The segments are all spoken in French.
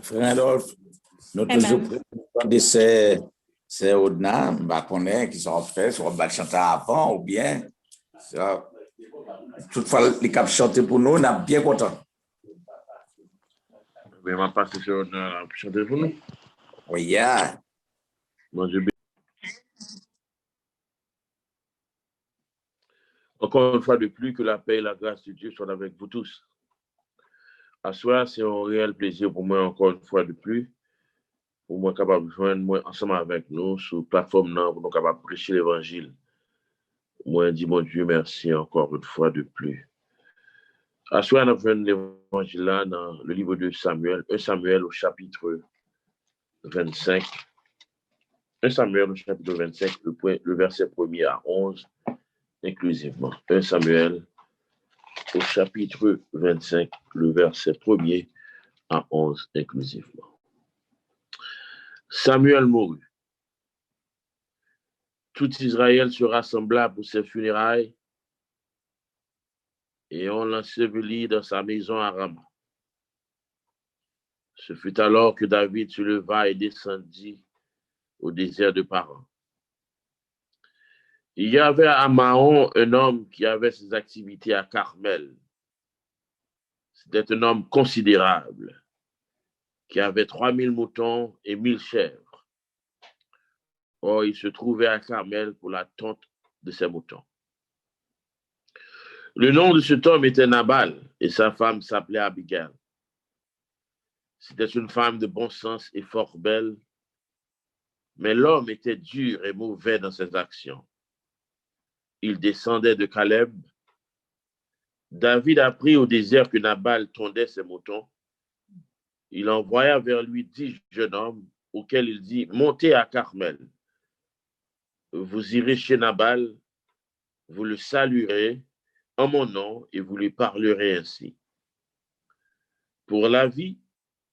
Frère Adolphe, nous toujours présentons ces Odna, qui sont faits, sur le chanter avant ou bien. Toutefois, les cap chanter pour nous, on est bien content. Mais ma passe sur chanter pour nous. Oui, yeah. Moi, encore une fois de plus, que la paix et la grâce de Dieu soient avec vous tous. À soi, c'est un réel plaisir pour moi, encore une fois de plus, pour moi capable de joindre moi ensemble avec nous sur la plateforme pour nous capable de prêcher l'évangile. Moi, dis mon Dieu, merci encore une fois de plus. À soi, on a vu l'évangile là dans le livre de Samuel, 1 Samuel au chapitre 25. 1 Samuel au chapitre 25, le verset 1er à 11, inclusivement. 1 Samuel au chapitre 25, le verset 1er à 11, inclusivement. Samuel mourut. Tout Israël se rassembla pour ses funérailles et on l'ensevelit dans sa maison à Rama. Ce fut alors que David se leva et descendit au désert de Paran. Il y avait à Mahon un homme qui avait ses activités à Carmel. C'était un homme considérable qui avait 3000 moutons et 1000 chèvres. Or, il se trouvait à Carmel pour la tonte de ses moutons. Le nom de cet homme était Nabal et sa femme s'appelait Abigail. C'était une femme de bon sens et fort belle, mais l'homme était dur et mauvais dans ses actions. Il descendait de Caleb. David apprit au désert que Nabal tondait ses moutons. Il envoya vers lui 10 jeunes hommes auxquels il dit « Montez à Carmel. Vous irez chez Nabal, vous le saluerez en mon nom et vous lui parlerez ainsi. Pour la vie,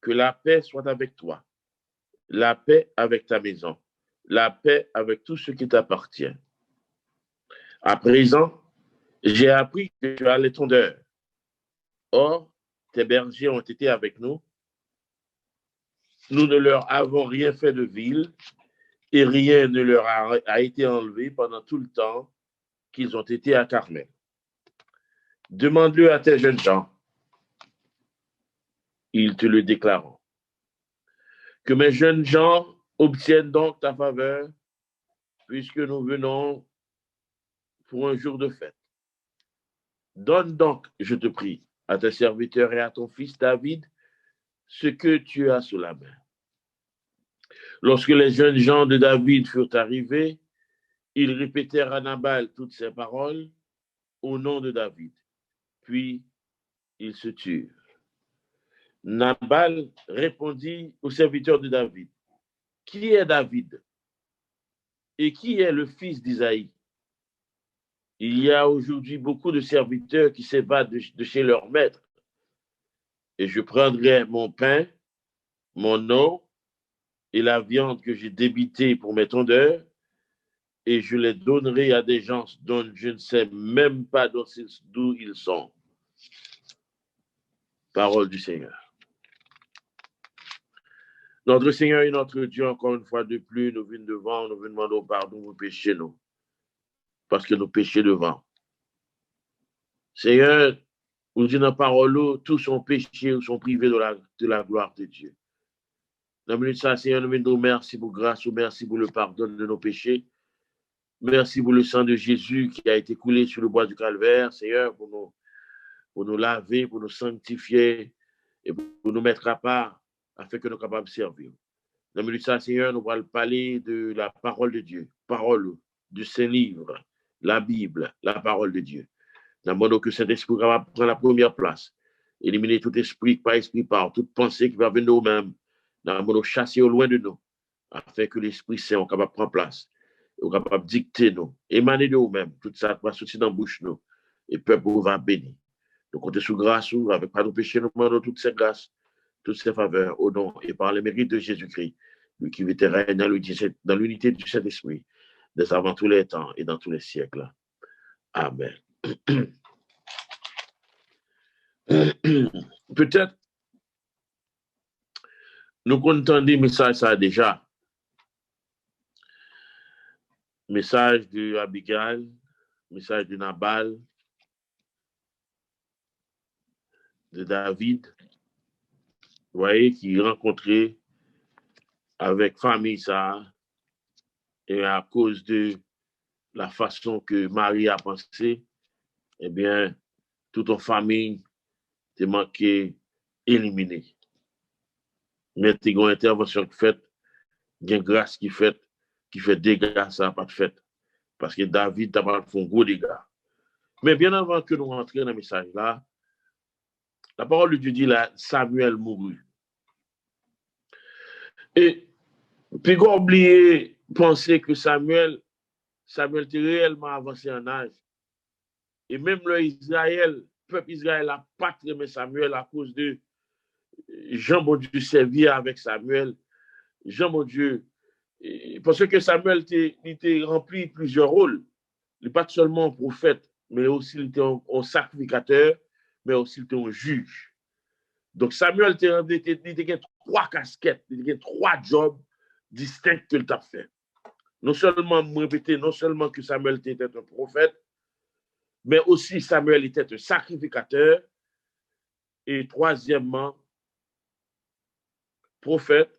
que la paix soit avec toi, la paix avec ta maison, la paix avec tout ce qui t'appartient. À présent, j'ai appris que tu as les tondeurs. Or, tes bergers ont été avec nous. Nous ne leur avons rien fait de vil et rien ne leur a été enlevé pendant tout le temps qu'ils ont été à Carmel. Demande-le à tes jeunes gens. Ils te le déclareront. Que mes jeunes gens obtiennent donc ta faveur, puisque nous venons pour un jour de fête. Donne donc, je te prie, à tes serviteurs et à ton fils David, ce que tu as sous la main. Lorsque les jeunes gens de David furent arrivés, ils répétèrent à Nabal toutes ces paroles au nom de David. Puis, ils se turent. Nabal répondit aux serviteurs de David, « Qui est David? Et qui est le fils d'Isaïe? Il y a aujourd'hui beaucoup de serviteurs qui s'évadent de chez leur maître. Et je prendrai mon pain, mon eau et la viande que j'ai débitée pour mes tondeurs, et je les donnerai à des gens dont je ne sais même pas d'où ils sont. » Parole du Seigneur. Notre Seigneur et notre Dieu, encore une fois de plus, nous venons devant, nous venons demander pardon pour pécher nous, parce que nous péchons devant. Seigneur, nous disons dans la parole, tous sont péchés ou sont privés de la gloire de Dieu. Dans minute ça, Seigneur, nous venons merci pour grâce, merci pour le pardon de nos péchés. Merci pour le sang de Jésus qui a été coulé sur le bois du calvaire, Seigneur, pour nous laver, pour nous sanctifier et pour nous mettre à part afin que nous soyons capables de servir. Dans le minute ça, Seigneur, nous allons parler de la parole de Dieu, parole du Saint-Livre, la Bible, la parole de Dieu. Nous demandons que Saint-Esprit va prendre la première place, éliminer tout esprit, pas esprit, par toute pensée qui va venir nous-mêmes. Nous demandons chasser au loin de nous, afin que l'Esprit Saint soit capable de prendre place, soit capable de dicter nous, émaner de nous-mêmes, tout ça va sortir dans la bouche nous, et le peuple va bénir. Nous comptons sur grâce, avec pas nos péchés, nous demandons toutes ces grâces, toutes ces faveurs, au nom et par les mérites de Jésus-Christ, lui qui vit et règne dans l'unité du Saint-Esprit, dès avant tous les temps et dans tous les siècles. Amen. Peut-être nous comptons des messages ça déjà. Message de Abigail, message de Nabal, de David, vous voyez, qui rencontrait avec famille ça, et à cause de la façon que Marie a pensé, eh bien, toute en famille t'es manqué éliminé. Mais t'es une intervention qui fait, une grâce qui fait dégâts, ça n'a pas de fait. Parce que David t'a pas fait un gros dégât. Mais bien avant que nous rentrions dans le message là, la parole de Dieu dit là, Samuel mourut. Et puis qu'on oublie penser que Samuel était réellement avancé en âge. Et même le peuple Israël a pas aimé Samuel à cause de Jean mon Dieu servir avec Samuel. Jean mon Dieu, parce que Samuel était rempli plusieurs rôles. Il n'est pas seulement un prophète, mais aussi il était un sacrificateur, mais aussi il était un juge. Donc Samuel était trois casquettes, il était trois jobs distincts qu'il a fait. Non seulement, non seulement que Samuel était un prophète, mais aussi Samuel était un sacrificateur. Et troisièmement, prophète,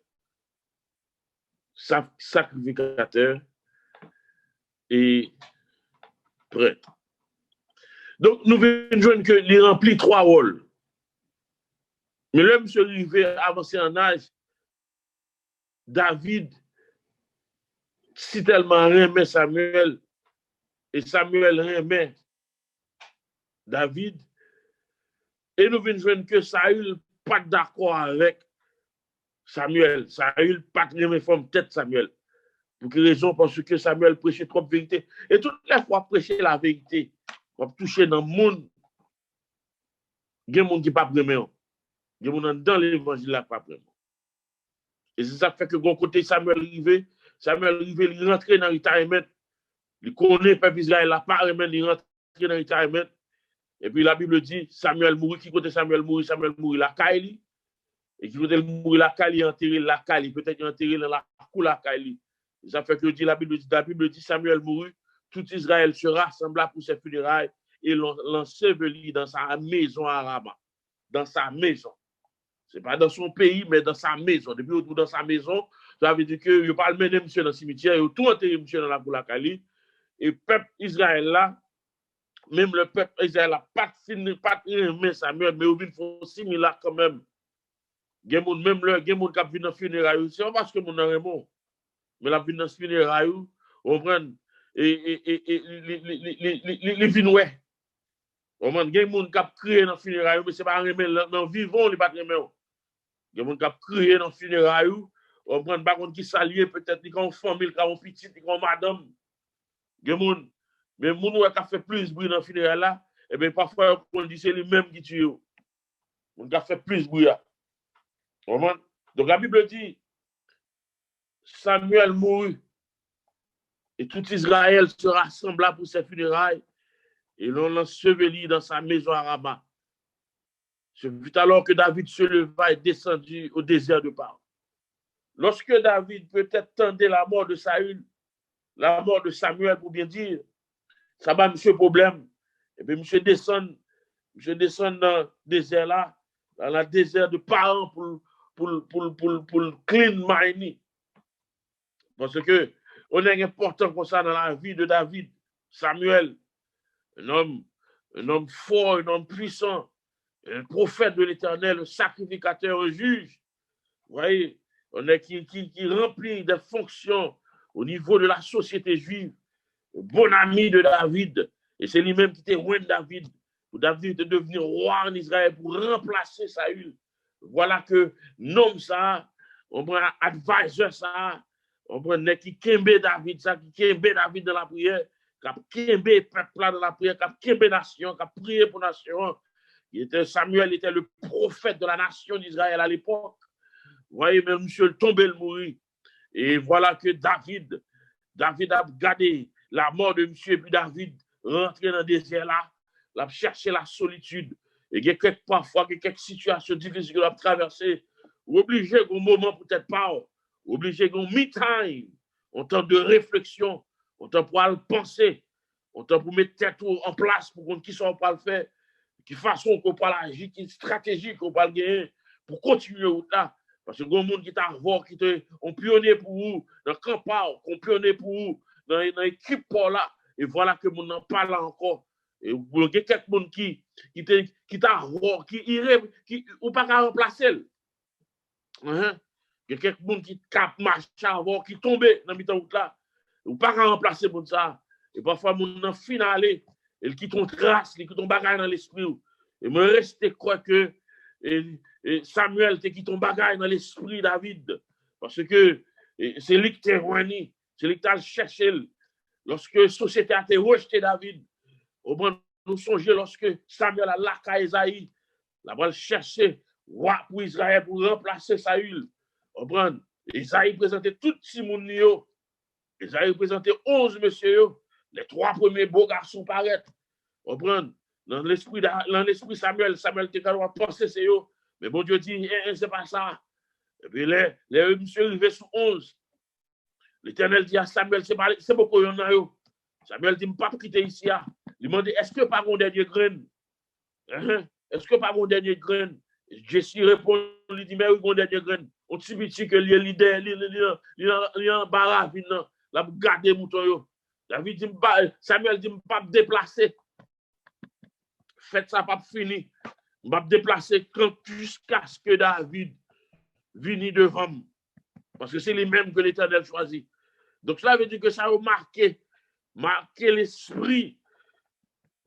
sacrificateur et prêtre. Donc, nous venons qu'il remplit trois rôles. Mais l'homme se arrivé avancé en âge, David, si tellement aimait Samuel, et Samuel aimait David, et nous venons que Saül pas d'accord avec Samuel. Saül pas aimé forme tête Samuel. Pour quelle raison? Parce que Samuel prêchait trop de vérité. Et toutes les fois prêcher la vérité, on toucher dans le monde, il y a des gens qui ne pas vraiment. Il y a des gens dans l'évangile qui ne pas vraiment. Et c'est ça qui fait que bon côté Samuel arrivé, il rentre dans le retirement. Il connaît le peuple Israël, il pas vraiment, il rentre dans le retirement. Et puis la Bible dit, Samuel mourut, qui côté Samuel mourut la caille. Et qui côté mourir la caille, il enterré la caille, peut-être enterré dans la cour la caille. Ça fait que la Bible dit, Samuel mourut, tout Israël se rassembla pour ses funérailles et l'ensevelit dans sa maison à Rama. Dans sa maison. Ce n'est pas dans son pays, mais dans sa maison. Depuis autour dans sa maison, ça veut dire que je parle même monsieur dans le cimetière, il a tout enterré monsieur dans la cour la caille. Et le peuple Israël là, même le peuple Israël n'a pas aimé Samuel, mais il faut similaire quand même. Même le qui a vu dans le funérailles, c'est pas parce que mon amour, mais la vie dans le funérailles, on prend les vinouets. On prend des gens qui a crié dans le funérailles, mais c'est pas aimer dans vivant, il pas aimer. Des gens qui a crié dans le funérailles, on prend pas contre qui s'allier peut-être qui ont famille, qui ont petit, qui ont madame. Des gens mais moun qui a fait plus bruit dans le funérailles là, et bien parfois on dit c'est lui-même qui tue. On a fait plus bruit. Donc la Bible dit, Samuel mourut et tout Israël se rassembla pour ses funérailles et l'on l'ensevelit dans sa maison à Rama. Ce fut alors que David se leva et descendit au désert de Par. Lorsque David peut-être tendait la mort de Saül, la mort de Samuel pour bien dire, ça va monsieur problème. Et puis monsieur descend dans le désert là, dans le désert de Paran pour clean mining. Parce que on est important comme ça dans la vie de David, Samuel, un homme fort, un homme puissant, un prophète de l'Éternel, un sacrificateur, un juge. Vous voyez, on est qui remplit des fonctions au niveau de la société juive, un bon ami de David, et c'est lui-même qui était roi de David, pour David de devenir roi en Israël pour remplacer Saül. Voilà que nom ça, on prend advisor ça, on prend qui kembe David ça, qui kembe David dans la prière, qui kembe peuple dans la prière, qui kembe nation, qui a prié pour nation. Samuel était le prophète de la nation d'Israël à l'époque. Vous voyez, même monsieur tombé le mourir. Et voilà que David a gardé la mort de monsieur, et puis David rentré dans le désert là, il a cherché la solitude. Et il y a parfois quelques situations difficiles qu'il a traversées, obligé un moment peut-être pas, obligé un me-time, un temps de réflexion, un temps pour le penser, un temps pour mettre tête en place pour qu'on qui soit pas le faire, qui façon qu'on peut agir, qui stratégie qu'on peut gagner pour continuer là. Parce que il y a des gens qui t'ont qui te ont pionnier pour vous, dans le campagne, qui ont pionnier pour vous, dans l'équipe là. Et voilà que mon n'en parle encore. Et il y a quelques gens qui t'a qui ou pas qu'à remplacer. Il y a quelques gens qui cap marche avant, qui tombent dans le temps là. Ou pas qu'à remplacer pour ça. Et parfois, mon en finale, et qui ton trace, qui ton bagage dans l'esprit. Et me reste quoi que et Samuel te qui ton bagage dans l'esprit David. Parce que c'est lui qui t'a réuni, c'est lui qui t'a cherché. Lorsque la société a été rejetée David, nous songeons lorsque Samuel a laka Esaïe, la va chercher roi pour Israël pour remplacer Saül. Esaïe présentait tout Simon. Esaïe présentait 11 messieurs. Les 3 premiers beaux garçons paraître. Dans l'esprit Samuel était capable de penser c'est eux. Mais bon Dieu dit, c'est pas ça. Et puis les messieurs arrivés sous 11. L'Éternel dit à Samuel, c'est beaucoup, il y en a. Samuel dit, je ne peux pas quitter ici. Il m'a dit, est-ce que pas mon dernier grain? Est-ce que pas mon dernier grain? Jesse répond, il dit, mais oui, mon dernier grain. On te dit que il est en barrage, là, pour garder les moutons. David dit, Samuel dit, je ne peux pas me déplacer. Faites ça, pas fini. Je vais me déplacer jusqu'à ce que David vienne devant moi. Parce que c'est lui-même que l'Éternel choisit. Donc, cela veut dire que ça a marqué l'esprit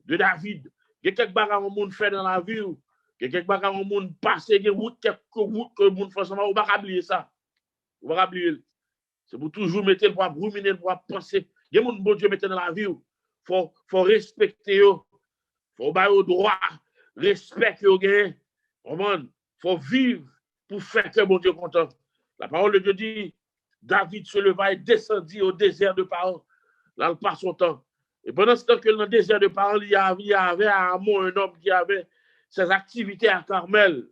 de David. Il y a quelques bagages que le monde fait dans la vie. Il y a quelques bagages que le monde passe, il y a quelques routes que le monde fait ensemble. On ne va pas oublier ça. On ne va pas oublier. C'est pour toujours mettre le pour ruminer, pour penser. Il y a des gens bon Dieu mettre dans la vie. Il faut respecter. Il faut avoir le droit. Respecter. Il faut vivre pour faire que bon Dieu content. La parole de Dieu dit, David se leva et descendit au désert de Paran. Là, il passe son temps. Et pendant ce temps que dans le désert de Paran, il y avait à Amon un homme qui avait ses activités à Carmel.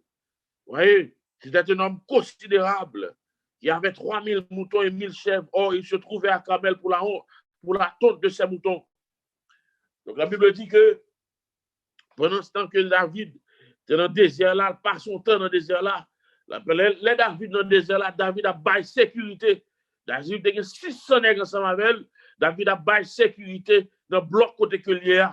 Vous voyez, c'était un homme considérable. Il avait 3000 moutons et 1000 chèvres. Or, il se trouvait à Carmel pour la tonte de ses moutons. Donc, la Bible dit que pendant ce temps que David était dans le désert là, il passe son temps dans le désert là. Les David dans le désert là, David a baillé sécurité. David a 600 nègres ensemble avec elle. David a baillé sécurité dans le bloc côté que lié.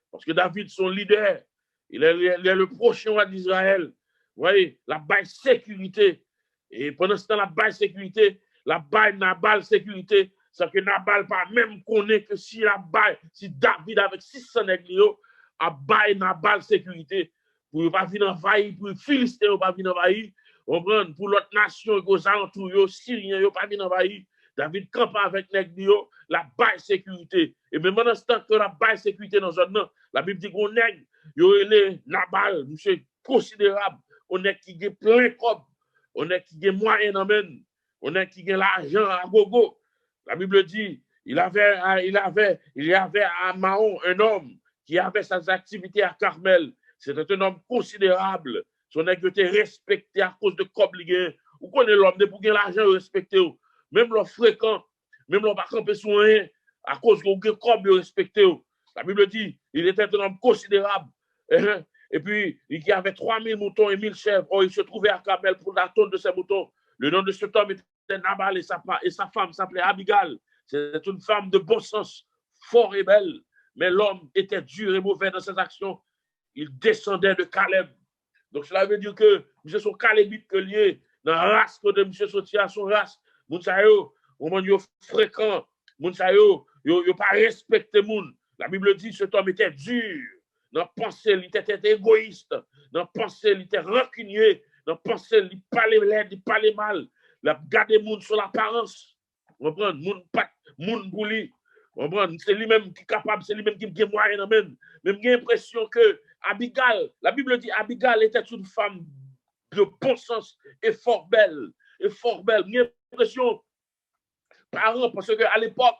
Parce que David, son leader, il est le prochain roi d'Israël. Vous voyez, la baille sécurité. Et pendant ce temps, la baille sécurité, la baille Nabal sécurité, c'est que Nabal pas même connaît que si David avec 600 nègres, a baille Nabal sécurité, pour ne pas venir envahir, pour les Philistins ne pas venir envahir, pour l'autre nation, aux alentours, les Syriens ne pas venir envahir. David campe avec nègres, la baille sécurité. Et même pendant ce temps que la baille sécurité dans un an, la Bible dit qu'on nègre, il y a Nabal, monsieur considérable, on est qui a plein de copes, on est qui a moyen d'amène, on est qui a l'argent à gogo. La Bible dit, il y avait à Mahon un homme qui avait ses activités à Carmel. C'était un homme considérable. Son nègre était respecté à cause de copes. Vous connaissez l'homme, de pour gagner l'argent, respecté. Même l'homme fréquent, même l'homme pas camper sur rien, à cause de copes, respecté. La Bible dit, il était un homme considérable. Et puis, il avait 3000 moutons et 1000 chèvres. Or, il se trouvait à Carmel pour la tonne de ses moutons. Le nom de cet homme était Nabal et sa femme s'appelait Abigail. C'était une femme de bon sens, fort et belle. Mais l'homme était dur et mauvais dans ses actions. Il descendait de Caleb. Donc, cela veut dire que M. son Calébite que lié dans la race que de M. sorti à son race. Mounsayo, au moment où fréquent, Mounsayo, il n'a pas respecté moun. La Bible dit que cet homme était dur. Dans la pensée, il était égoïste. Dans la pensée, il était rancunier. Dans la pensée, il parlait laid, il parlait mal. Il a gardé moun sur l'apparence. Vous comprenez? Moun pour lui. C'est lui-même qui est capable, c'est lui-même qui est moyen. Même j'ai l'impression que Abigail, la Bible dit Abigail était une femme de bon sens et fort belle. J'ai l'impression, parents, parce qu'à l'époque,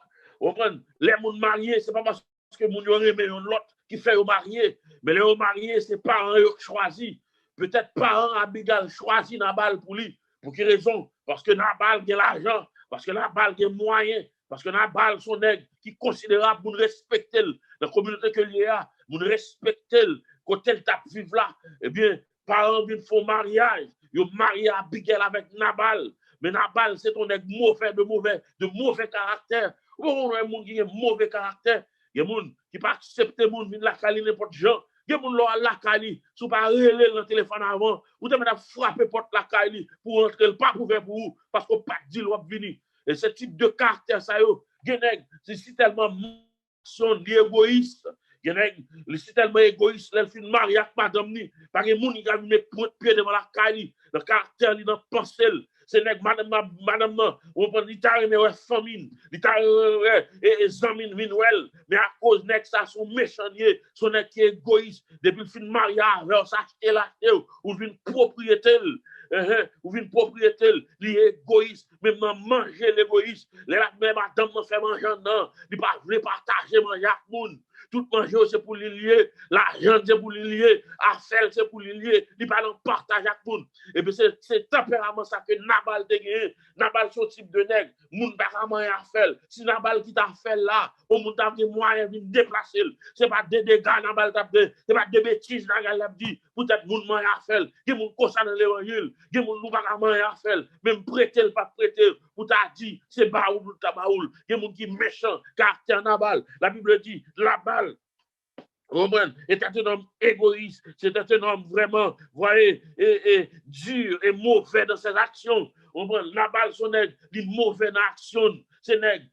les gens mariés, ce n'est pas parce que moun yon aimé l'autre qui fait au marié, mais les mariés, c'est parents qui choisissent. Peut-être parents Abigail choisit Nabal pour lui, Pour quelle raison? Parce que Nabal a l'argent, parce que Nabal a moyen, parce que Nabal son nègre qui est considérable pour respecter la communauté que il a, pour respecter quand elle tape vivre là, eh bien, parents viennent font mariage, ils marient Abigail avec Nabal. Mais Nabal, c'est ton nègre mauvais, de mauvais caractère. Oh, il y a des gens qui ont mauvais caractère. Il y a des gens qui ne pas accepter les gens, qui la cali n'importe gens. Il y a des gens qui ont la cali, si vous ne pas relayer le téléphone avant, ou tu as frappé porte la cali pour rentrer, le pas ouvert pour vous, parce qu'on pas dit l'on venir. Et ce type de caractère, ça y est, c'est tellement son égoïste. C'est tellement égoïste, elle fait marier avec madame ni, parce que moun qui a mis pied devant la cali, le caractère, il dans pensée. C'est madame, on prend l'Italie, mais ouais, famine, l'Italie, et zamine, minouel, mais à cause de ça, son méchant, son nègre qui est égoïste, depuis le fin de mariage, ça acheter la terre, ou une propriété, ou une propriété, il est égoïste, même manger l'égoïste, la même madame me fait manger, non, il ne veut pas partager manger avec moun. Tout manger, c'est pour lier, l'argent, c'est pour lier, affaire, c'est pour lier, il pas en partage avec moun. Et puis c'est tempérament ça que Nabal te gagné. Nabal son type de nègre, moun pas vraiment à faire. Si Nabal qui t'a fait là, au moun t'a dit moyen de déplacer. C'est pas des dégâts Nabal t'a dit, c'est pas des bêtises Nabal t'a dit. Peut-être moun moyen à faire. Qui moun concerne l'évangile, qui moun nous pas vraiment à faire. Même prêter le pas prêter, pour t'a dit c'est baoul ta baoul. Qui moun qui méchant, caractère Nabal. La Bible dit Nabal était un homme égoïste, c'était un homme vraiment, voyez, et dur et mauvais dans ses actions. Nabal, son nègre, il est mauvais dans l'action. C'est nègre,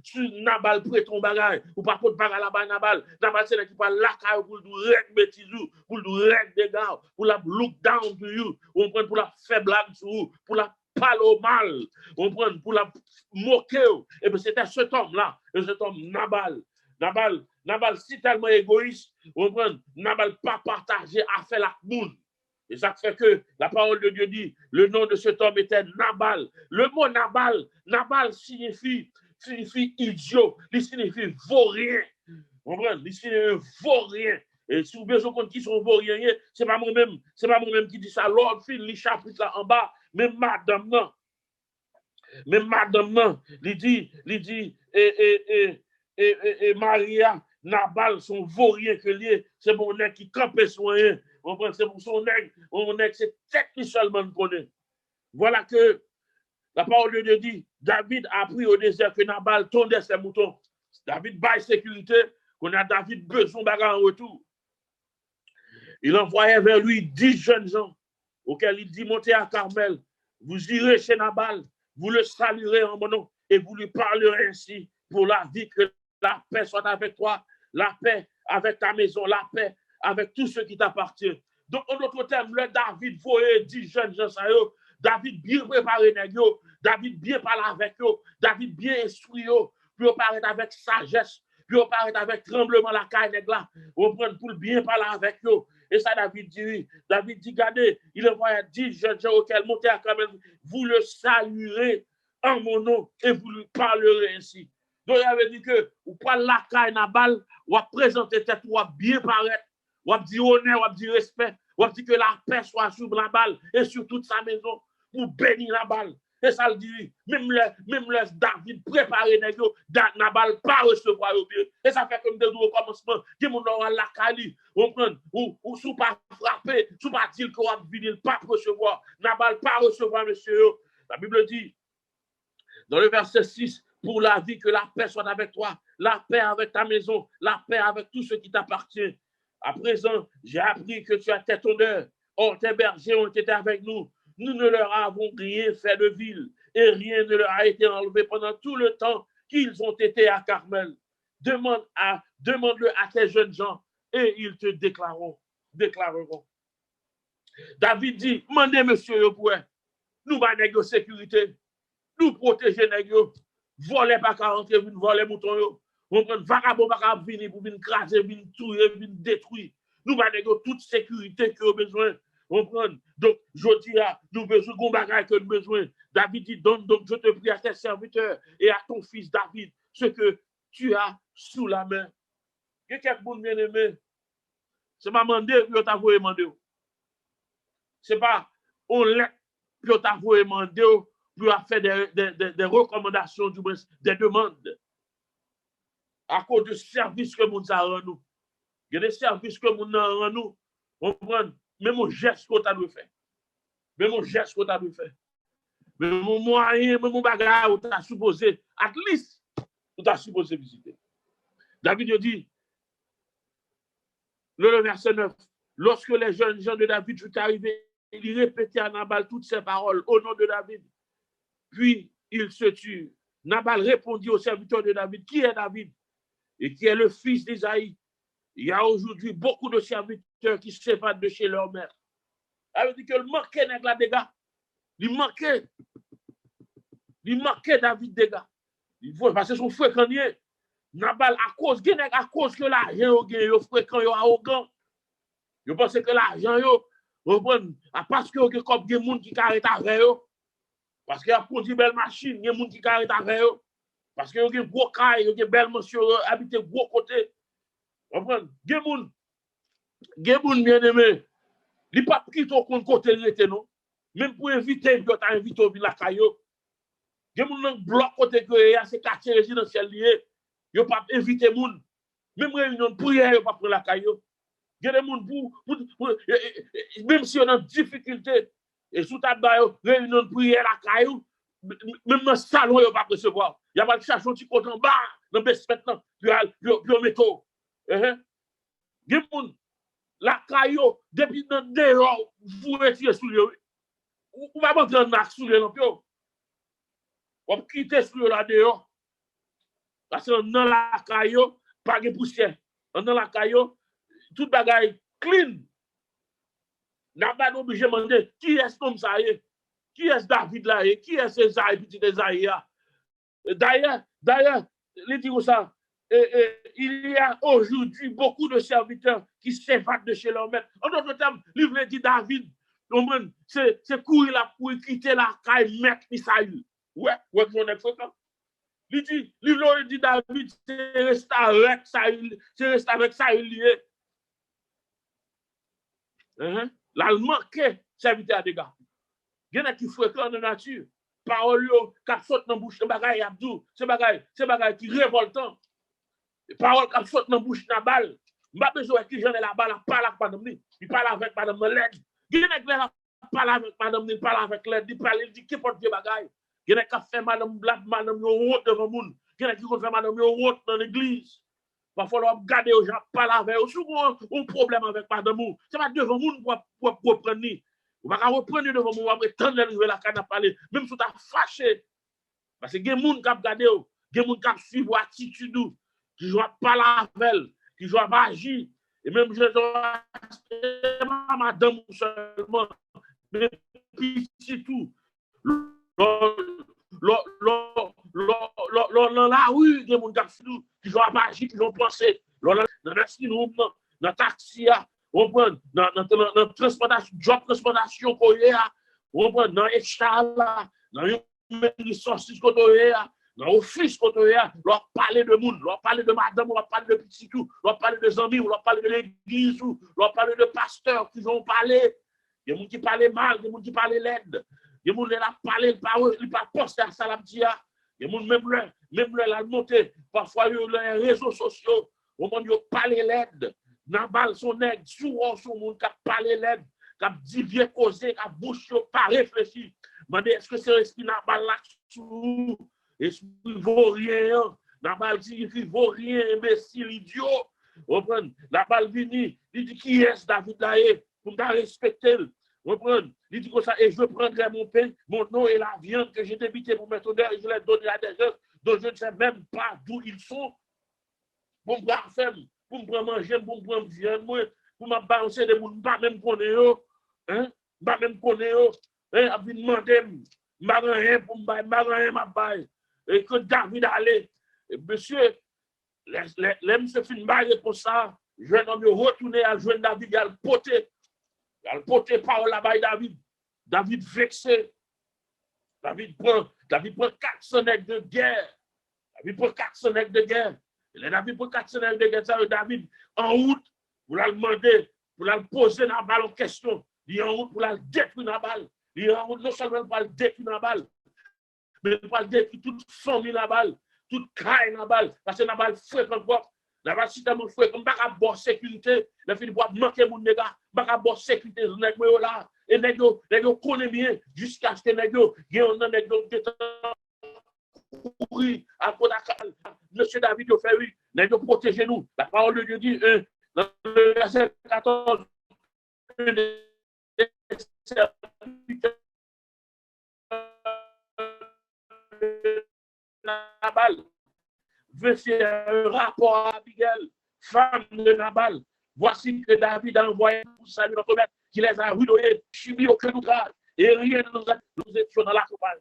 si Nabal prête ton bagage, ou pas pour bagage là-bas, Nabal, c'est nègre qui parle la caille pour le règle bêtisou, pour le règle des gars, pour la look down to you, pour la faire blague sur vous, pour la parler au mal, pour la moquer. Et bien c'était cet homme-là, cet homme Nabal. Nabal, si tellement égoïste, Nabal pas partagé à faire la moun. Et ça fait que la parole de Dieu dit, le nom de cet homme était Nabal. Le mot Nabal signifie idiot, il signifie vaurien. Il signifie vaurien. Et si vous avez besoin de qui sont vauriens, c'est pas moi-même qui dis ça. L'autre fil, les chapitres là en bas, même madame non, il dit, et Maria, Nabal, son vaurien que lié, c'est mon nègre qui campait soin. C'est pour son nègre, c'est tête qui seulement connaît. Voilà que la parole de Dieu dit, David a appris au désert que Nabal tondait ses moutons. David baille sécurité, qu'on a David besoin bagarre en retour. Il envoyait vers lui 10 jeunes gens, auxquels il dit, montez à Carmel, vous irez chez Nabal, vous le saluerez en mon nom, et vous lui parlerez ainsi pour la vie que la paix soit avec toi, la paix avec ta maison, la paix avec tout ce qui t'appartient. Donc, en d'autres termes, le David voyait 10 jeunes gens, David bien préparé, David bien parlé avec eux, David bien instruit, puis parler avec sagesse, puis parler avec tremblement la caille là, pour bien parler avec eux. Et ça, David dit, regardez, il envoie 10 jeunes gens auxquels montez à Carmel, vous le saluerez en mon nom et vous lui parlerez ainsi. Donc, il avait dit que, ou pas la caille Nabal, ou à présenter tête, ou à bien paraître, ou à dire honneur, ou à dire respect, ou à dire que la paix soit sur Nabal et sur toute sa maison, pour bénir Nabal. Et ça le dit, même le David préparé, Nabal pas recevoir au bien. Et ça fait comme des au commencement, qui mon nom à la cali, ou sous pas frapper, sous pas dire qu'on va venir, pas recevoir. Nabal pas recevoir, monsieur. La Bible dit, dans le verset 6, pour la vie, que la paix soit avec toi, la paix avec ta maison, la paix avec tout ce qui t'appartient. À présent, j'ai appris que tu as tes honneur. Or, tes bergers ont été avec nous. Nous ne leur avons rien fait de vil et rien ne leur a été enlevé pendant tout le temps qu'ils ont été à Carmel. Demande-le à tes jeunes gens et ils te déclareront. David dit, mandez monsieur, nous va négocier sécurité, nous protéger, voler pas qu'à rentrer, voler mouton, on prend vagabond pas venir pour venir craser, venir tuer, venir détruire. Nous va négocier toute sécurité que nous avons besoin. Donc, je dis, nous avons besoin de bagage que nous avons besoin. David dit, donc, je te prie à tes serviteurs et à ton fils David, ce que tu as sous la main. Il y a quelqu'un de bien aimé. C'est pas mandé, puis on t'a voulu demander. C'est pas, on l'a puis on t'a demandé, puis on fait des recommandations, du moins, des demandes. À cause de services que nous avons nous. Il y a des services que nous avons nous. On prend même un geste qu'on t'a dû faire. Même un geste qu'on t'a dû faire. Même mon moyen, même mon bagage, on t'a supposé, at least, on t'a supposé visiter. David dit, le verset 9, lorsque les jeunes gens de David furent arrivés, il répétait à Nabal toutes ces paroles au nom de David. Puis il se tut. Nabal répondit au serviteur de David, qui est David et qui est le fils d'Isaïe. Il y a aujourd'hui beaucoup de serviteurs qui s'évadent de chez leur mère. Ça veut dire que le manquait avec la dégâts. Il manquait David dégâts. Il faut parce que son fréquent. Nabal à cause que l'argent est fréquent, est arrogant. Je pense que l'argent parce que il y a comme des gens qui arrêtent avec eux. Parce qu'il y a produit belle machine, il y a des gens qui arrêtent avec eux. Parce qu'il y a des gros cailles, il y a des belles monsieur habiter gros côté. Comprendre? Des gens bien aimés. Il pas quitter au côté non. Même pour inviter, il t'a invité au village caillou. Des gens qui bloquent côté que c'est quartier résidentiel lié. Il pas inviter moun. Même réunion de prière, il pas prendre la caillou. Il y a des gens même si on a une difficulté, et sous ta réunion de prière la caillou, même dans le salon, il ne va pas recevoir. Il y a pas de chercher un petit côté en bas, dans le basement, puis on met tout. Il y a des gens, la caillou, depuis dans le dehors, vous retirez sous lui. Vous ne pouvez pas entrer un sous lui non plus. Vous quittez sous lui là dehors. Parce que dans la caillou, pas de poussière. Dans la caillou, tout bagaille clean. N'a pas obligé de demander qui est comme ça, qui est David là, qui est Esaïe, petit Esaïe. D'ailleurs, il dit ça, il y a aujourd'hui beaucoup de serviteurs qui s'évadent de chez leur maître. En d'autres termes, il veut dire David, c'est courir là pour quitter la caille maître Isaïe. Ouais, j'en ai fréquent. Il dit David, c'est rester avec Saïl lié. Là, il manquait serviteur à des gars. Il y en a qui fréquentent la nature. Parole qui saute dans la bouche de bagaille Abdou, c'est bagaille qui révoltant. Parole qui saute dans la bouche de Nabal. Je n'ai pas besoin que j'en ai la balle, parle avec madame, il parle avec madame Led. Il y en a qui parle avec madame, il parle avec Led, il dit qui porte des bagailles. Il y en a qui fait madame Blab, madame Yorot devant le monde. Il y en a qui fait madame Yorot dans l'église. Parfois, on va regarder aux gens, parler avec eux. Souvent, on a un problème avec madame. Ce n'est pas devant le monde pour reprendre. On va reprendre devant le monde, on va prétendre la canne à parler. Même si on est fâché. Parce que il y a des gens qui regardent, il y a des gens qui suivent l'attitude, qui jouent parler avec elle, qui jouent agir. Et même, je ne pas madame seulement, mais puis c'est tout. Dans la rue, il y a des gens qui jouent agir, qui ont pensé. Dans le taxi, on prend dans la transportation, job transportation, on prend dans l'échala, dans les ressources dans l'office, leur parler de monde, leur parler de madame, leur parler de petit tout, leur parler de amis, leur parler de l'église, leur parler de pasteurs qui vont parler. Il y a des gens qui parlent mal, il y a des gens qui parlent laide. Il y a des gens qui parlent, ils ne parlent pas à ça. Il y a des gens même là, monter, parfois, les réseaux sociaux, au moment où ils parlent laide. Nabal son aide, souvent son monde qui parle l'aide, qui dit vieux causé, qui bouche pas réfléchi. Demandez est-ce que c'est l'esprit Nabal là sous esprit vaut rien. Nabal dit il vaut rien, imbécile, idiot. Nabal vini, il dit qui est David là pour me respecter. Il dit comme ça et je prendrai mon pain, mon nom et la viande que j'ai débité pour mettre honneur et je les donnerai à des gens dont je ne sais même pas d'où ils sont. Pour me faire pour me prendre manger, pour me prendre viande, pour me balancer des gens, pas même connaître, pas même connaître, a demandé, m'a rien pour me bailler, et que David allait, monsieur, les monsieur fin bailler pour ça, je vais retourner à joindre David, il a le poté par là-bas David, David vexé, David prend 400 nègres de guerre, David prend 400 nègres de guerre. Les David pour 400 de guerre, David en route pour la demander, pour la poser Nabal en question. Il est en route pour la détruire Nabal. Non seulement il va le détruire Nabal, mais il va le détruire toute famille Nabal, toute caille Nabal, parce que Nabal fouet comme quoi. Nabal, si tu as mon fouet, comme pas bonne sécurité, le film va manquer mon nègre, pas bonne sécurité, nègre là, et nègre connaît bien, jusqu'à ce que nègre, il y a un nègre qui courir à Kodakal. Monsieur David, il fait oui, nègre protéger nous. La parole de Dieu dit, dans le verset 14, Nabal veut faire un rapport à Abigail, femme de Nabal. Voici que David a envoyé pour saluer notre maître, qui les a rudoyés, subi aucun outrage, et rien ne nous étions dans la campagne.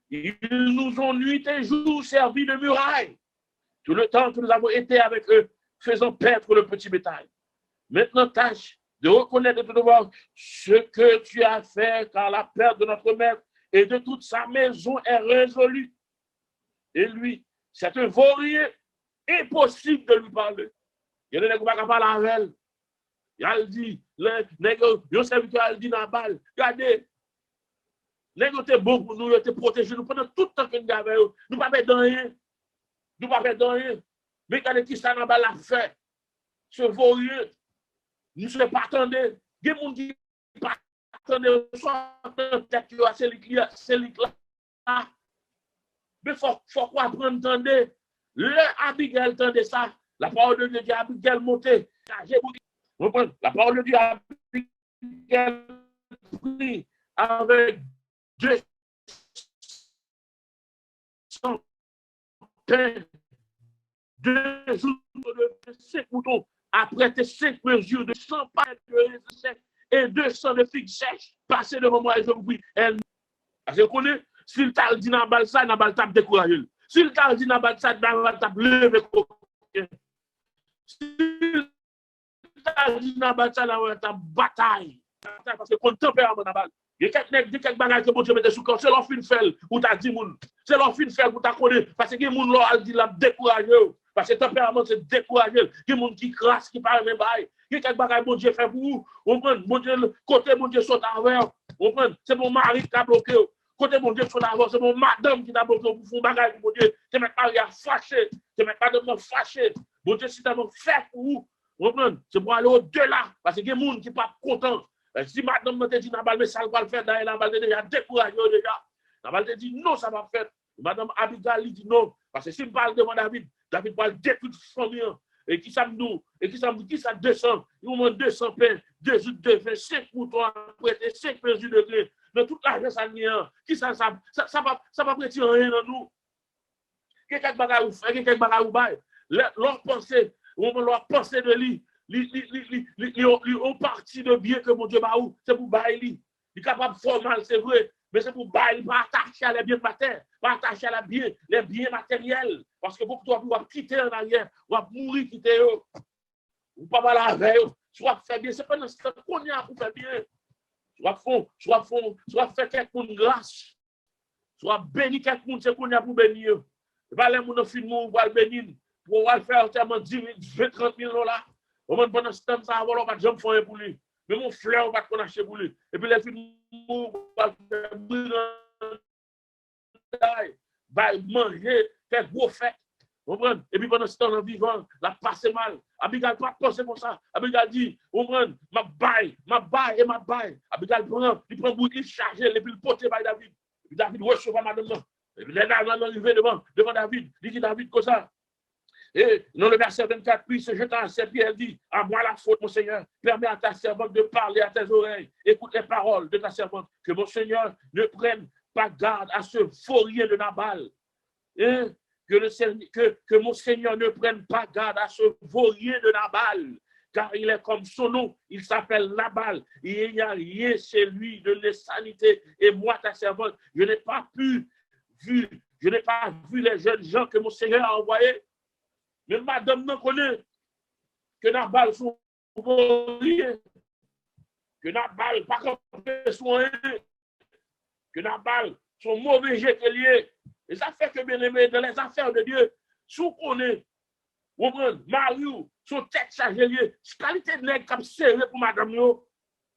Ils nous ont nuit et jour servi de muraille, tout le temps que nous avons été avec eux, faisant paître le petit bétail. Maintenant, tâche de reconnaître de ton devoir ce que tu as fait, car la perte de notre maître et de toute sa maison est résolue. Et lui, c'est un vaurien, impossible de lui parler. Il y a des gens qui ne peuvent pas parler avec elle. Il a dit, il a dit Nabal, regardez, nous sommes bons pour nous, nous sommes protégés pendant tout le temps que nous avons. Nous ne pouvons pas faire rien. Nous ne pouvons pas faire rien. Mais regardez qui ça Nabal a fait. Ce vaurien, nous ne sommes pas attendus. Il y a des gens qui ne sont pas attendus. Soit dans tête, c'est là. Mais il faut quoi prendre attendre. Le Abigail entendait ça. La parole de Dieu dit Abigail montait. La parole de Dieu Abigail prit avec 200 pains, 2 jours de 5 moutons, après tes 5 mesures de 100 pains de sec et 200 de figues sèches, passez devant moi et je vous prie. Parce que vous connaissez, s'il t'a dit Nabal ça, Nabal t'a découragé. S'il t'a dit Nabal ça, Nabal t'a levé. S'il t'a dit Nabal ça, Nabal t'a bataille. Parce que quand tempérament Nabal, il y a quelques bagages que mon Dieu mette sous corps, c'est leur fin fait ou t'as dit moun. C'est leur fin fait ou t'as connu. Parce que les gens leur dit la découragé. Parce que le tempérament c'est découragé. Il y a des gens qui crassent, qui parlent même bail. Il y a quelques bagages que mon Dieu fait pour vous. Mon Dieu, côté mon Dieu saute avant. C'est mon mari qui a bloqué. Côté mon Dieu saute avant, c'est mon madame qui a bloqué pour faire bagage mon Dieu. C'est mes parents fâchés. C'est mes parents fâchés. Mon Dieu, si tu as fait pour vous. C'est pour aller au-delà. Parce qu'il y a des gens qui ne sont pas contents. Si madame me dit Nabal, mais ça va le faire, Nabal est déjà découragé déjà. Nabal te dit non, ça va faire. Madame Abigail dit non. Parce que si je parle devant David, David va le détruire famille. Et qui ça me dit, qui ça descend. Il nous demande 200 pains, 2 jours de vin, 5 moutons à prêter, 5 mesures de grain. Mais toute l'argent, ça n'y a. Qui ça va prêter rien dans nous. Quelqu'un bagaille ou fait, quelqu'un bagaille ou bail. Leur pensée de lui. Ont parti de bien que mon Dieu m'a ou, c'est pour bailler. Il est capable de faire mal, c'est vrai, mais c'est pour bailler, pas attacher à les biens matériels, pas attacher à les biens matériels. Parce que pour toi, vous allez quitter en arrière, vous allez mourir, quitter eux. Vous pas mal avec eux, soit faire bien, c'est pas dans ce qu'on y a pour faire bien. Soit faire quelqu'un grâce, soit bénir quelqu'un, c'est qu'on y a pour bénir. Et pas les gens qui filment, vous allez bénir, pour faire tellement 10 000, 20, 30 000 $. Pendant ce temps, ça va pas de jambes faire pour lui. Mais mon frère va pas acheter pour lui. Et puis les filles va manger, faire gros fête. Et puis pendant ce temps, en vivant, la passe mal. Abigail pas penser comme ça. Abigail dit, ma baille. Abigail prend boutique, il charge, et puis il porte par David. Et puis David reçoit madame. Et puis les dames arrivent devant David. Il dit David comme ça. Et dans le verset 24, puis se jetant à ses pieds, elle dit, à moi la faute, mon Seigneur, permets à ta servante de parler à tes oreilles. Écoute les paroles de ta servante, que mon Seigneur ne prenne pas garde à ce vaurien de Nabal. Et que mon Seigneur ne prenne pas garde à ce vaurien de Nabal, car il est comme son nom, il s'appelle Nabal, et il n'y a rien chez lui de l'insanité. Et moi, ta servante, je n'ai pas vu les jeunes gens que mon Seigneur a envoyés. Mais madame ne connaît que Nabal sont vauriens, que Nabal pas comme soin, que Nabal sont mauvais liés. Et ça fait que, bien aimé, dans les affaires de Dieu, si on connaît, Mario, son tête chargée liée, qualité de nègre comme serré pour madame,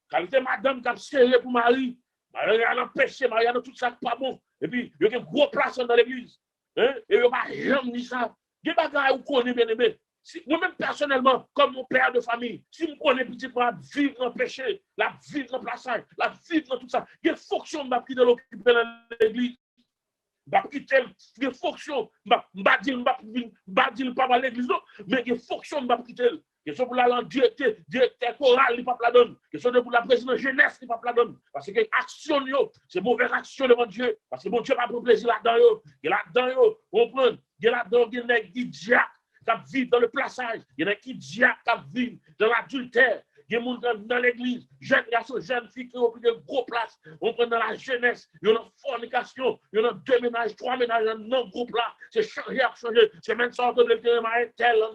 qualité madame qui a serré pour Marie, Marie a péché, Marie a tout ça pas bon. Et puis, il y a une grosse place dans l'église. Hein? Et il n'y a pas jamais dit ça. Il y a des bagages où on est bien aimé. Moi-même, personnellement, comme mon père de famille, si je connais petit peu la vivre dans le péché, la vivre dans le plaçage, la vivre dans tout ça, il y a une fonction de l'occuper dans l'église. Bah quitter les fonctions bah dire pas à l'église non mais les fonctions bah quitter que sont pour la directeur choral il pas la donne que sont pour la présidente jeunesse il pas la donne parce que action yo c'est mauvaise action devant Dieu parce que bon Dieu pas pour plaisir là-dedans yo et là-dedans yo comprendre il y a là-dedans il y a qui diable qui vivent dans le plaçage il y a qui diable qui vivent dans l'adultère. Il y a des gens dans l'église, jeunes garçons, jeunes filles qui ont pris de gros places. On prend dans la jeunesse, il y a une fornication, il y a 2 ménages, 3 ménages dans le groupe là. C'est changé à changer. C'est même sorte de l'église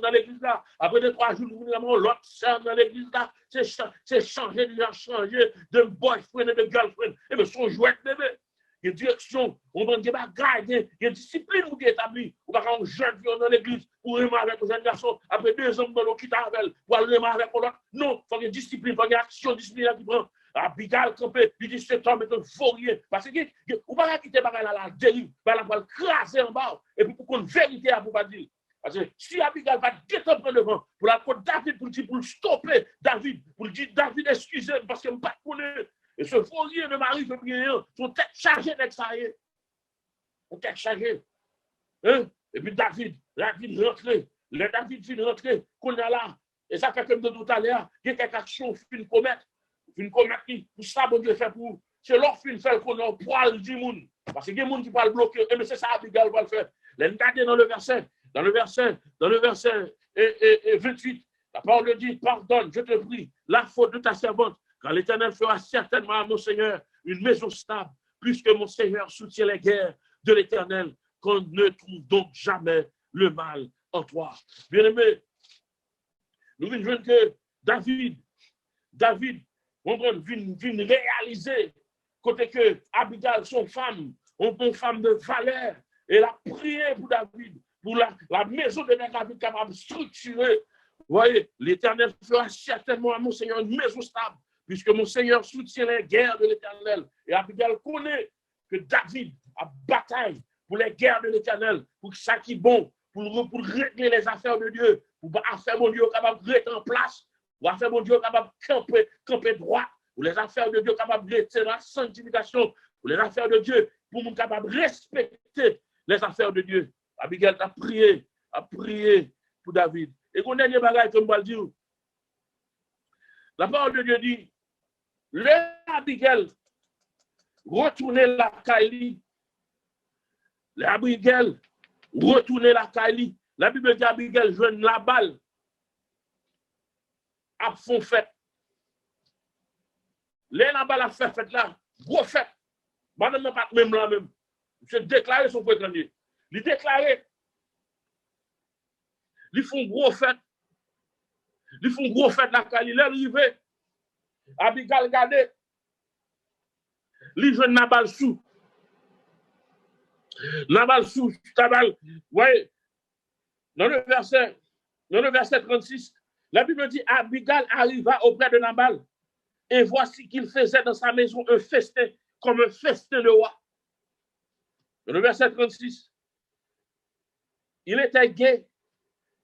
dans l'église là. Après 2-3 jours, nous avons l'autre sœur dans l'église là. C'est changé, déjà changé de boyfriend et de girlfriend. Et bien, son jouet bébé. Il y a une direction, on va des bagages, il y a une discipline qui est établie. On va avoir un jeune vieux dans l'église pour remarquer avec un jeune garçon, après 2 hommes dans l'eau qui t'appellent, pour aller remarquer avec l'autre. Non, il faut qu'il y ait une discipline, il faut qu'il y ait une action disciplinaire qui prend. Abigail campé, il dit cet homme est un vaurien. Parce que, on va pas quitter la dérive, on va le craser en bas, et puis pour qu'on vérité à vous pas dire. Parce que si Abigail va détendre devant, pour la côte David, pour le stopper David, pour le dire David, excusez-moi, parce que je ne pas connaître. Et ce fourrier de Marie fait prier, son tête chargée d'être ça. Son tête chargée. Hein? Et puis David rentré. Le David fin rentré, qu'on a là. Et ça fait comme de tout à l'heure, il y a quelque chose fin commettre qui, pour ça, bon Dieu fait pour. C'est leur fin fait qu'on a poil du monde. Parce qu'il y a des gens qui peuvent bloquer. Et mais c'est ça, Abigail va le faire. Regardez dans le verset 28, la parole dit, pardonne, je te prie, la faute de ta servante. Car l'Éternel fera certainement à mon Seigneur une maison stable, puisque mon Seigneur soutient les guerres de l'Éternel, qu'on ne trouve donc jamais le mal en toi. Bien-aimé, nous venons que David, on vient réaliser côté que Abigail, son femme, une femme de valeur, et elle a prié pour David, pour la maison de David capable de structurer. Vous voyez, l'Éternel fera certainement à mon Seigneur une maison stable, puisque mon Seigneur soutient les guerres de l'Éternel. Et Abigail connaît que David a bataille pour les guerres de l'Éternel, pour ça qui est bon, pour régler les affaires de Dieu, pour faire mon Dieu capable de rester en place, pour faire mon Dieu capable de camper droit, pour les affaires de Dieu capable de rester dans la sanctification, pour les affaires de Dieu, pour mon capable de respecter les affaires de Dieu. Abigail a prié pour David. Et qu'on dernier bagage comme je vais le dire, la parole de Dieu dit, le Abigail retournez la Kaili. Abigail retournez la Kaili. La Bible dit Abigail joigne la balle à fond fête. La balle a fait fête là, gros fête. Madame pas même là même. Je déclaré son prétendu. Il déclaré. Ils font gros fête. Ils font gros fête la Kaili. Il est arrivé. Abigail regardez. Ils joignent la balle sous. Nabal sous, Tabal, ouais, dans le verset 36, la Bible dit Abigail arriva auprès de Nabal et voici qu'il faisait dans sa maison un festin comme un festin de roi. Dans le verset 36, il était gai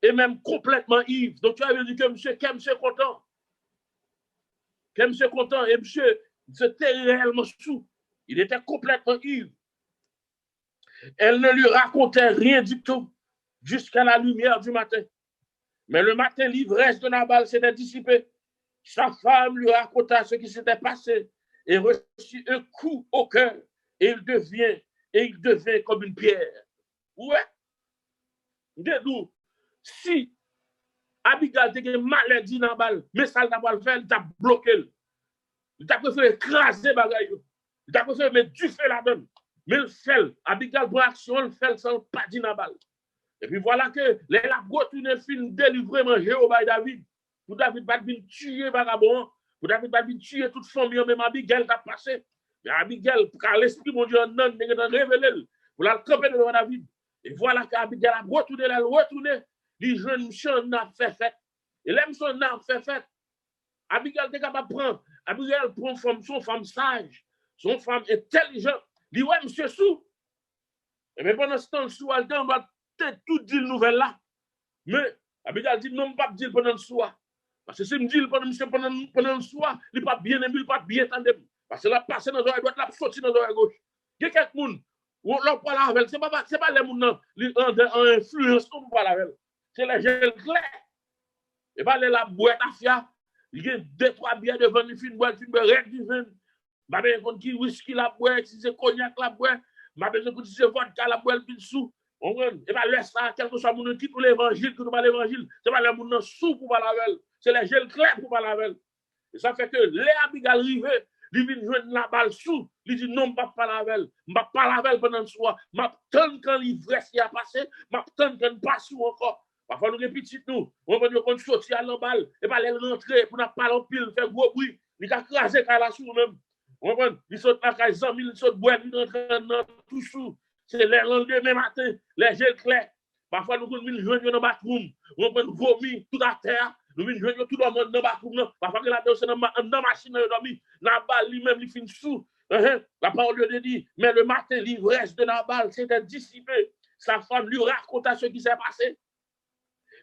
et même complètement ivre. Donc tu avais dit que monsieur content. Que monsieur content et monsieur c'était réellement sous. Il était complètement ivre. Elle ne lui racontait rien du tout jusqu'à la lumière du matin. Mais le matin, l'ivresse de Nabal s'était dissipée. Sa femme lui raconta ce qui s'était passé et reçut un coup au cœur et il devient comme une pierre. Ouais. Si Abigail était maladie Nabal, mais ça Nabal fait, il t'a bloqué. Il t'a préféré écraser bagaille. Il t'a préféré mettre du feu là-dedans. Mais le fait, Abigail prend action, le fait sans pas dire Nabal. Et puis voilà que les labos tournent fin délivré manger au bail David. Pour David pas venir tuer vagabond, pour David pas venir tuer toute famille, même Abigail t'a passé. Mais Abigail, car l'esprit mon Dieu non, n'est pas révélé pour la camper devant David. Et voilà qu'Abigail a retourné, les jeunes chants n'a fait fête. Et les jeunes n'a fait fête. Abigail était capable de prendre. Abigail prend son femme sage, son femme intelligente. Il dit, ouais, monsieur Sou. Et bien pendant ce temps, Sou, on doit tout dire nouvelle là. Mais Abigail dit, non, pas dire pendant le soir. Parce que si je me dis pendant le soir, il n'est pas bien aimé, il n'est pas bien entendu. Parce que là, passer dans l'oreille droite, là, sortir dans l'oreille gauche. Il y a quelques gens, on leur parle avec, ce n'est pas les gens en influence qu'on parle avec. C'est les gens clairs. Et pas la boîte à fia. Il y a 2-3 bières devant une fine boîte, une boîte du vin. Ma bien contre qui whisky la boîte, si c'est cognac la boîte, ma bien contre si c'est vodka la boîte, puis sous. Et bien laisse ça, quel que soit mon qui pour l'évangile, que nous parlons l'évangile, c'est pas les gens sous pour parler avec. C'est les gens clairs pour parler avec. Et ça fait que les Abigail arrivent, ils viennent jouer la balle sous, ils disent non, je ne vais pas parler avec, je ne vais pas parler avec pendant le soir, je vais attendre quand l'ivresse y a passé, je vais attendre quand il passe encore. Parfois, nous répétons, nous, on va nous sortir à l'emballe, et pas les rentrer pour ne pas en pile, faire gros bruit, ils ont crasé quand la sous même. On va, ils sont là, ils ont mis, ils sont boire, ils rentrent dans tout sous. C'est le lendemain matin, les gels clairs. Parfois, nous venons jouer dans le bathroom, on va vomir tout à terre, nous venons jouer tout le monde dans le bathroom. Parfois, la danse dans la machine, dans la balle, lui-même, il finit sous. La parole de Dieu dit, mais le matin, l'ivresse de Nabal s'était dissipée. Sa femme lui raconta ce qui s'est passé.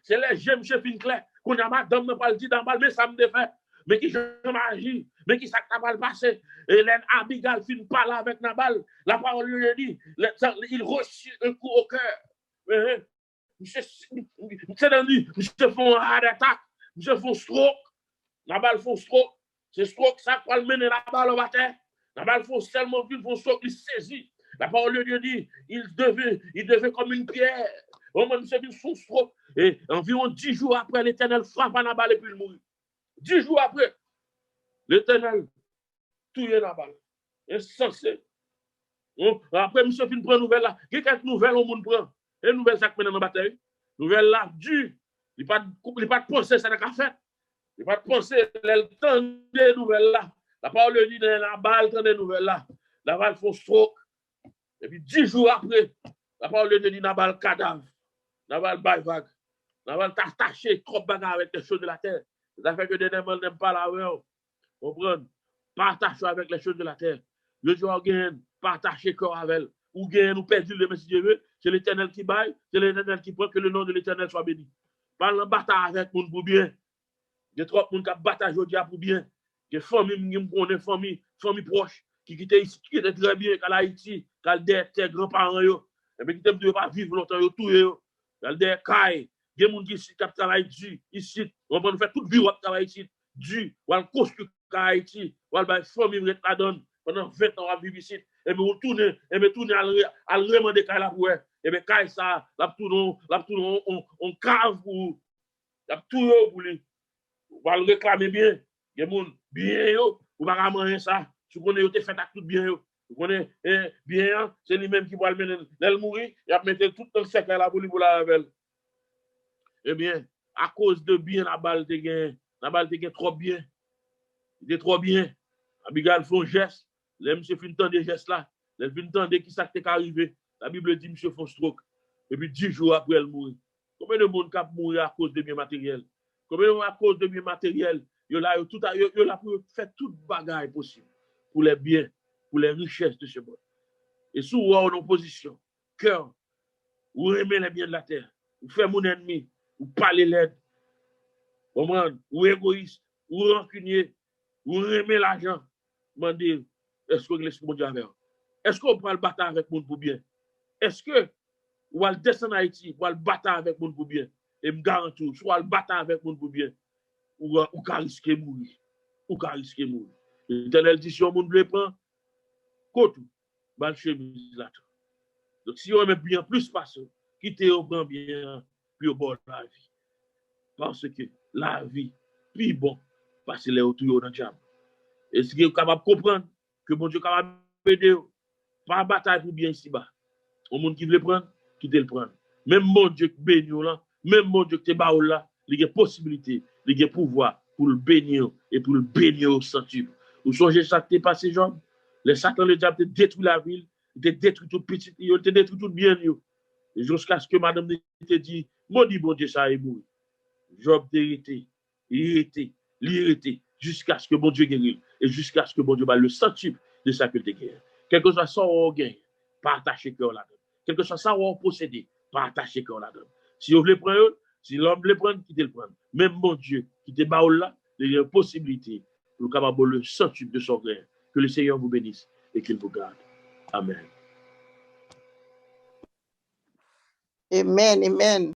C'est les j'aime chez Finclair, qu'on a madame n'a pas le dit dans balle, mais ça me défait. Mais qui je m'agis, mais qui ça t'a mal passé. Et l'Abigail finit parler avec Nabal. La parole lui dit, il reçut un coup au cœur. Monsieur font un hard attack, monsieur font stroke. Nabal font stroke. C'est stroke, ça va mener la balle au bataille. Nabal font seulement qu'il font stroke, il saisit. La parole lui dit, il devait comme une pierre. Au moins, monsieur font stroke. Et environ 10 jours après, l'Éternel frappe à Nabal et puis il mourit. 10 jours après, l'Éternel touille Nabal. Insensé. Après, monsieur fin prend nouvelle là. Il y a quelques nouvelles au monde prend. Et nouvelle ça qui mène dans la bataille. Nouvelle là, du. Il n'y a pas de penser ça dans la fête. Il n'y a pas de penser le temps des nouvelles là. La parole dit dans la balle, temps des nouvelles là. La balle font stroke. Et puis 10 jours après, la parole dit Nabal cadavre. Nabal bail vague. Nabal t'attaché trop bagarre avec les choses de la terre. Ça fait que des gens n'aiment pas la veille. Comprendre? Partage avec les choses de la terre. Le jour gagne, partager corps avec elle. Ou gagne, nous perdons le Messie de Dieu. C'est l'Éternel qui baille, c'est l'Éternel qui prend, que le nom de l'Éternel soit béni. Parle en bataille avec monde pour bien. Il y a trop de monde qui bataille aujourd'hui pour bien. Il y a des familles proches qui étaient ici, qui étaient très bien, qu'à Haïti, qu'à des grands-parents, et bien qui ne pas vivre longtemps, tout il y a des cailles. Il y a des gens qui travaillent ici, on va faire toute vie qui travaille ici, ou à construire Haïti, ou à la famille la donne pendant 20 ans à vivre ici, et bien on tourne à le demander qu'à la pour et bien quand ça, la tourne, on cave pour la tout pour lui, on va le réclamer bien, il y a des gens bien, ou pas manger ça, si vous connaissez, fait tout bien, vous connaissez bien, c'est lui-même qui va le mener, elle mourir, il a mettre tout dans le cercle là pour lui pour la révéler. Eh bien, à cause de bien, la balle te gagne trop bien. Il est trop bien. Abigail fait un geste. Les monsieur fin temps des gestes là. Les fin temps de qui ça t'est arrivé. La Bible dit monsieur fait un stroke. Et puis 10 jours après, elle mourit. Combien de monde qui mourir à cause de bien matériel? Combien de monde à cause de bien matériel? Yo là pour faire toute bagaille possible. Pour les biens, pour les richesses de ce monde. Et sous ou en opposition, cœur, ou aimer les biens de la terre, ou faire mon ennemi, ou parler l'aide, ou égoïste, ou rancunier, ou aimer l'argent, demandez, est-ce que l'Esprit de Dieu avec vous? Est-ce qu'on peut le battre avec monde pour bien? Est-ce que ou va descendre à Haïti pour le battre avec monde pour bien? Et me garantis, soit le battre avec monde pour bien, ou qu'à risquer mourir. Ou qu'à risquer mourir. L'Éternel dit, si on monde le prend, côté, mal chemise là. Donc si on aime bien plus passer, quittez au grand bien, puis au bord de la vie. Parce que la vie, plus bon, parce que les autour dans le diable. Est-ce que vous êtes capable de comprendre que bon Dieu est capable d'aider, pas bataille pour bien ici-bas. Au monde qui veut le prendre, qui te le prendre. Même mon Dieu qui bénit là, même mon Dieu qui te bat là, il y a possibilité, il y a pouvoir pour le bénir et pour le bénir au centuple. Vous songez ça qui t'est passé, Job? Les Satan, le diable, te détruit la ville, te détruit tout petit, te détruit tout bien. Jusqu'à ce que madame te dit, maudit bon Dieu, ça est mort. Job t'est irrité, jusqu'à ce que bon Dieu guérisse et jusqu'à ce que bon Dieu bat le centuple de sa que tu gagnes. Quel que soit ça on gagne, pas attacher cœur là-dedans. Quel que soit ça on posséder, pas attacher cœur là-dedans. Si on veut prendre, si l'homme veut prendre, qui te le prendre. Même bon Dieu qui te bat là, il y a une possibilité pour capable le centuple de son gain. Que le Seigneur vous bénisse et qu'il vous garde. Amen. Amen, amen.